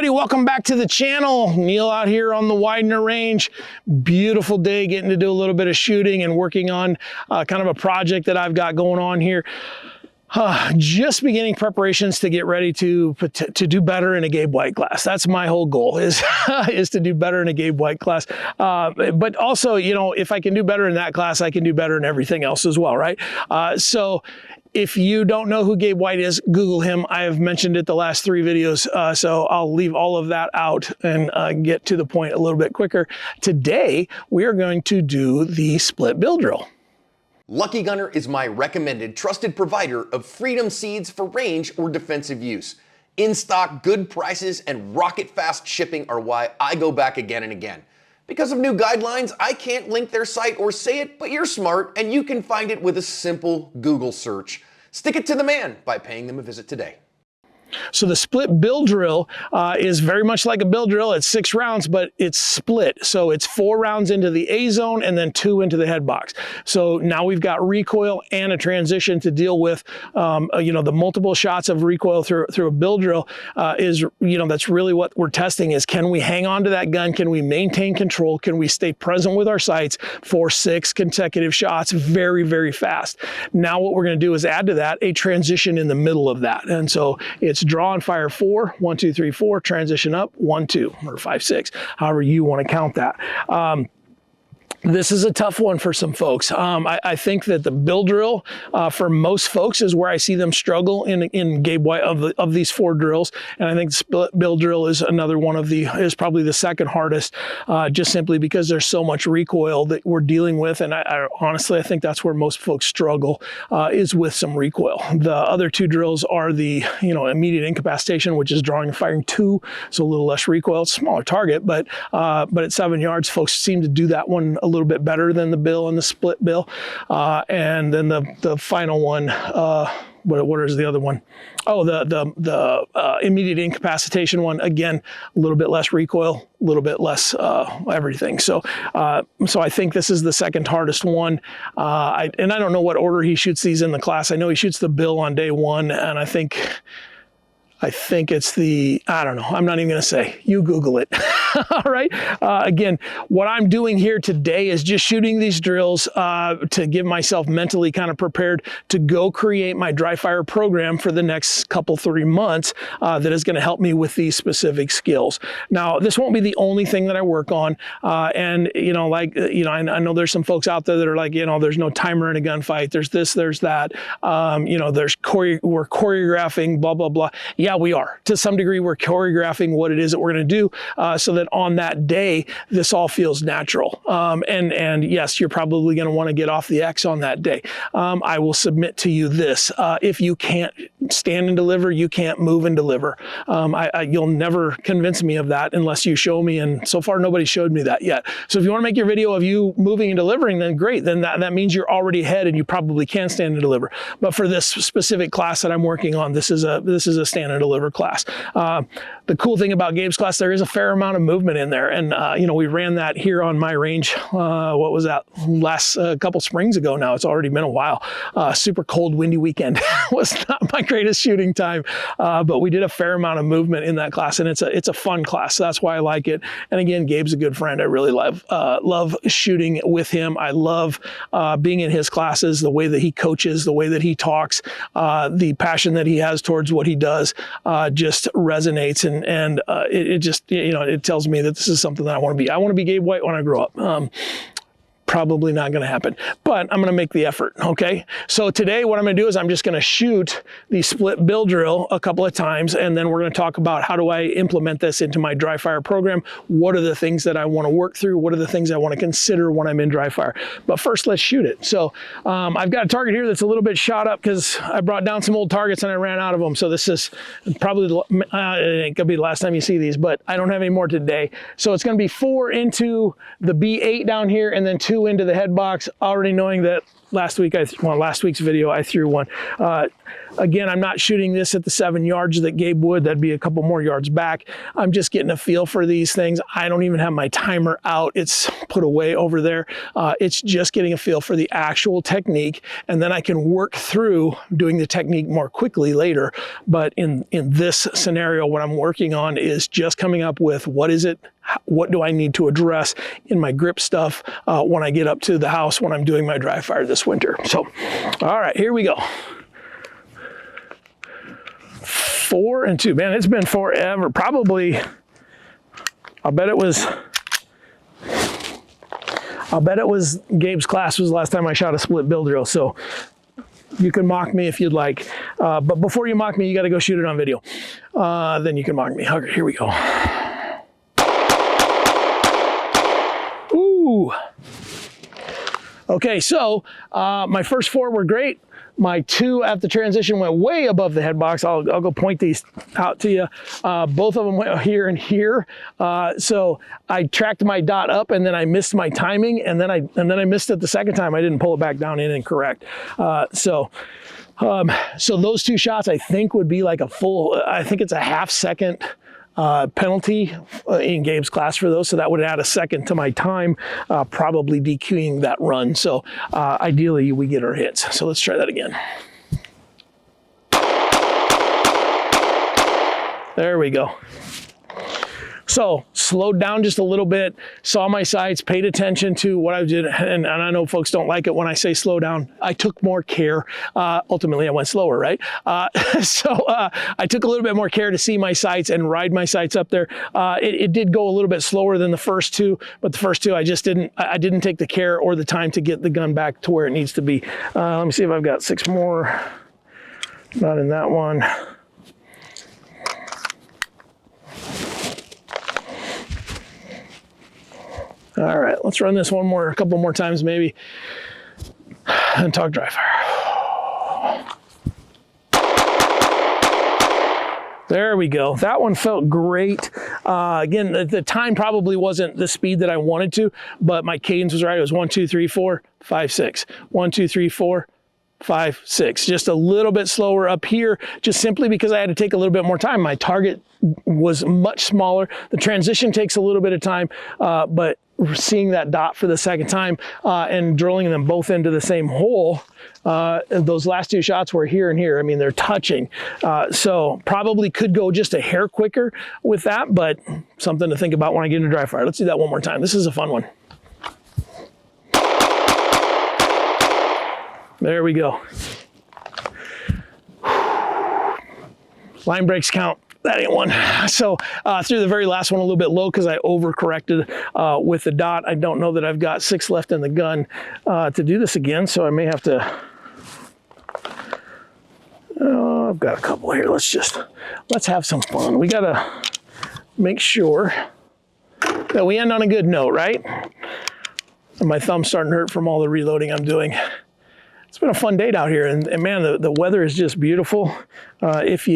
everybody, welcome back to the channel. Neil out here on the Widener Range. Beautiful day, getting to do a little bit of shooting and working on kind of a project that I've got going on here. Just beginning preparations to get ready to do better in a Gabe White class. That's my whole goal is to do better in a Gabe White class. But also, you know, if I can do better in that class, I can do better in everything else as well, right? So if you don't know who Gabe White is, Google him. I have mentioned it the last 3 videos, so I'll leave all of that out and get to the point a little bit quicker. Today, we are going to do the split bill drill. Lucky Gunner is my recommended trusted provider of Freedom seeds for range or defensive use. In stock, good prices, and rocket fast shipping are why I go back again and again. Because of new guidelines, I can't link their site or say it, but you're smart and you can find it with a simple Google search. Stick it to the man by paying them a visit today. So the split bill drill is very much like a bill drill. It's 6 rounds, but it's split. So it's 4 rounds into the A zone and then 2 into the head box. So now we've got recoil and a transition to deal with. You know, the multiple shots of recoil through a bill drill is, you know, that's really what we're testing is, can we hang on to that gun? Can we maintain control? Can we stay present with our sights for 6 consecutive shots very, very fast? Now what we're going to do is add to that a transition in the middle of that. And so it's draw and fire 4, 1, 2, 3, 4, transition up, 1, 2, or 5, 6, however you want to count that. This is a tough one for some folks. I think that the bill drill for most folks is where I see them struggle in Gabe White of these 4 drills. And I think the split bill drill is another one of is probably the second hardest, just simply because there's so much recoil that we're dealing with. And I honestly, I think that's where most folks struggle is with some recoil. The other 2 drills are the, you know, immediate incapacitation, which is drawing and firing 2, so a little less recoil. It's a smaller target, but at 7 yards, folks seem to do that one a little bit better than the bill and the split bill. And then the final one, what is the other one? Oh, the immediate incapacitation one. Again, a little bit less recoil, a little bit less everything. So I think this is the second hardest one. And I don't know what order he shoots these in the class. I know he shoots the bill on day 1, and I think it's the, I don't know, I'm not even gonna say, you Google it. All right, again, what I'm doing here today is just shooting these drills to give myself mentally kind of prepared to go create my dry fire program for the next couple, 3 months that is gonna help me with these specific skills. Now, this won't be the only thing that I work on. And, you know, like, you know, I know there's some folks out there that are like, you know, there's no timer in a gunfight. There's this, there's that. You know, we're choreographing, blah, blah, blah. Yeah, we are. To some degree, we're choreographing what it is that we're going to do so that on that day, this all feels natural. And yes, you're probably going to want to get off the X on that day. I will submit to you this. If you can't stand and deliver, you can't move and deliver. You'll never convince me of that unless you show me, and so far nobody showed me that yet. So if you want to make your video of you moving and delivering, then great. Then that means you're already ahead and you probably can stand and deliver. But for this specific class that I'm working on, this is a stand and deliver class. The cool thing about Gabe's class, there is a fair amount of movement in there. And, you know, we ran that here on my range. What was that? Last couple springs ago now. It's already been a while. Super cold, windy weekend. Was not my greatest shooting time, but we did a fair amount of movement in that class, and it's a fun class. So that's why I like it. And again, Gabe's a good friend. I really love shooting with him. I love being in his classes, the way that he coaches, the way that he talks, the passion that he has towards what he does. Just resonates, and it just, you know, it tells me that this is something that I want to be. I want to be Gabe White when I grow up. Probably not going to happen, but I'm going to make the effort. Okay. So today what I'm going to do is I'm just going to shoot the split bill drill a couple of times, and then we're going to talk about how do I implement this into my dry fire program? What are the things that I want to work through? What are the things I want to consider when I'm in dry fire? But first, let's shoot it. So I've got a target here that's a little bit shot up because I brought down some old targets and I ran out of them. So this is probably, it could be the last time you see these, but I don't have any more today. So it's going to be 4 into the B8 down here and then 2 2 into the head box, already knowing that last week's video I threw one. Again, I'm not shooting this at the 7 yards that Gabe would. That'd be a couple more yards back. I'm just getting a feel for these things. I don't even have my timer out. It's put away over there. It's just getting a feel for the actual technique, and then I can work through doing the technique more quickly later. But in this scenario, what I'm working on is just coming up with what do I need to address in my grip stuff when I get up to the house when I'm doing my dry fire this winter. So, all right, here we go. 4 and 2. Man, it's been forever. Probably, I'll bet it was Gabe's class was the last time I shot a split bill drill. So you can mock me if you'd like. But before you mock me, you got to go shoot it on video. Then you can mock me. Okay, here we go. Ooh. Okay, so my first 4 were great. My 2 at the transition went way above the head box. I'll go point these out to you. Both of them went here and here. So I tracked my dot up, and then I missed my timing, and then I missed it the second time. I didn't pull it back down in and correct. So those 2 shots I think would be like I think it's a half-second penalty in Gabe's class for those, so that would add a second to my time, probably DQing that run. So ideally we get our hits. So let's try that again. There we go. So slowed down just a little bit, saw my sights, paid attention to what I did, and I know folks don't like it when I say slow down. I took more care. Ultimately, I went slower, right? So I took a little bit more care to see my sights and ride my sights up there. It did go a little bit slower than the first 2, but the first 2 I didn't take the care or the time to get the gun back to where it needs to be. Let me see if I've got 6 more. Not in that one. All right, let's run this a couple more times maybe, and talk dry fire. There we go. That one felt great. Again, the time probably wasn't the speed that I wanted to, but my cadence was right. It was 1, 2, 3, 4, 5, 6. 1, 2, 3, 4, 5, 6. Just a little bit slower up here, just simply because I had to take a little bit more time. My target was much smaller. The transition takes a little bit of time, but seeing that dot for the second time and drilling them both into the same hole, those last 2 shots were here and here. I mean, they're touching. So probably could go just a hair quicker with that, but something to think about when I get into dry fire. Let's do that one more time. This is a fun one. There we go. Line breaks count. That ain't one. So through the very last one a little bit low because I overcorrected with the dot. I don't know that I've got 6 left in the gun to do this again, so I may have to. I've got a couple here. Let's have some fun. We gotta make sure that we end on a good note, right? And my thumb's starting to hurt from all the reloading I'm doing. It's been a fun date out here, and man, the weather is just beautiful. If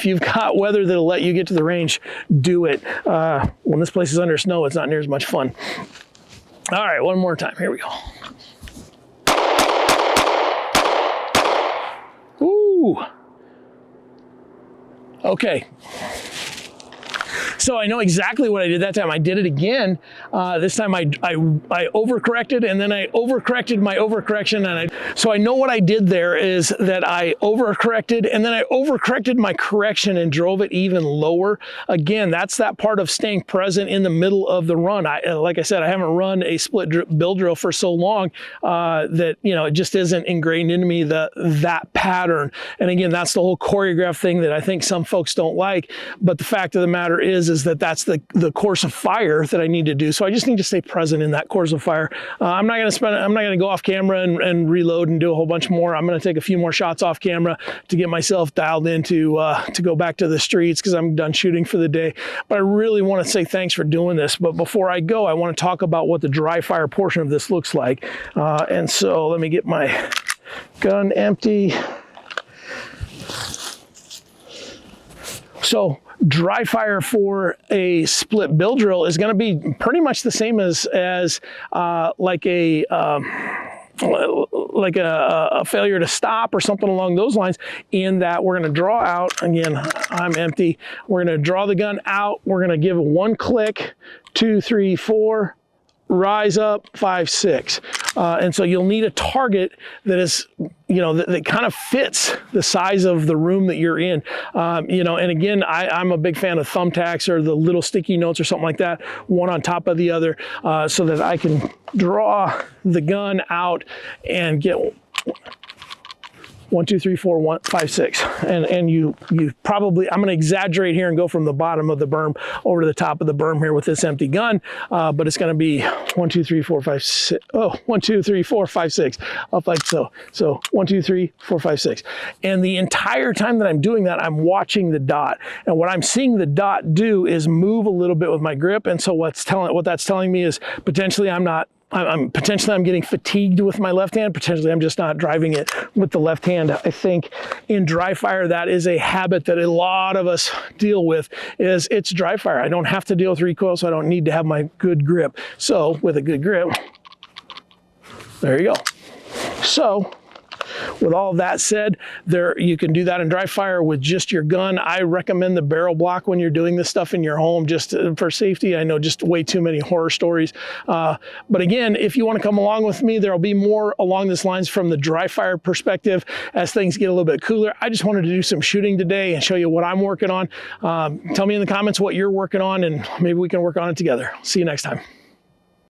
you've got weather that'll let you get to the range, do it. When this place is under snow, it's not near as much fun. All right, one more time. Here we go. Ooh. Okay. So I know exactly what I did that time. I did it again. This time I overcorrected, and then I overcorrected my overcorrection. So I know what I did there is that I overcorrected, and then I overcorrected my correction and drove it even lower. Again, that's that part of staying present in the middle of the run. Like I said, I haven't run a split bill drill for so long that, you know, it just isn't ingrained into me, that pattern. And again, that's the whole choreograph thing that I think some folks don't like. But the fact of the matter is that that's the course of fire that I need to do. So I just need to stay present in that course of fire. I'm not going to go off camera and reload and do a whole bunch more. I'm going to take a few more shots off camera to get myself dialed in to go back to the streets because I'm done shooting for the day. But I really want to say thanks for doing this. But before I go, I want to talk about what the dry fire portion of this looks like. And so let me get my gun empty. So dry fire for a split bill drill is going to be pretty much the same as like a failure to stop or something along those lines, in that we're going to draw out. Again, I'm empty. We're going to draw the gun out. We're going to give one click, 2, 3, 4, rise up, 5, 6. And so you'll need a target that is, that kind of fits the size of the room that you're in. And again, I'm a big fan of thumbtacks or the little sticky notes or something like that, one on top of the other, so that I can draw the gun out and get 1, 2, 3, 4, 1, 5, 6. And you probably, I'm gonna exaggerate here and go from the bottom of the berm over to the top of the berm here with this empty gun, but it's gonna be 1, 2, 3, 4, 5, 6. Oh, 1, 2, 3, 4, 5, 6, up like so. So 1, 2, 3, 4, 5, 6. And the entire time that I'm doing that, I'm watching the dot. And what I'm seeing the dot do is move a little bit with my grip. And so what that's telling me is potentially I'm getting fatigued with my left hand. Potentially I'm just not driving it with the left hand. I think in dry fire, that is a habit that a lot of us deal with, is it's dry fire. I don't have to deal with recoil, so I don't need to have my good grip. So with a good grip, there you go. So with all of that said, you can do that in dry fire with just your gun. I recommend the barrel block when you're doing this stuff in your home, just for safety. I know just way too many horror stories. But again, if you want to come along with me, there'll be more along this lines from the dry fire perspective as things get a little bit cooler. I just wanted to do some shooting today and show you what I'm working on. Tell me in the comments what you're working on, and maybe we can work on it together. See you next time.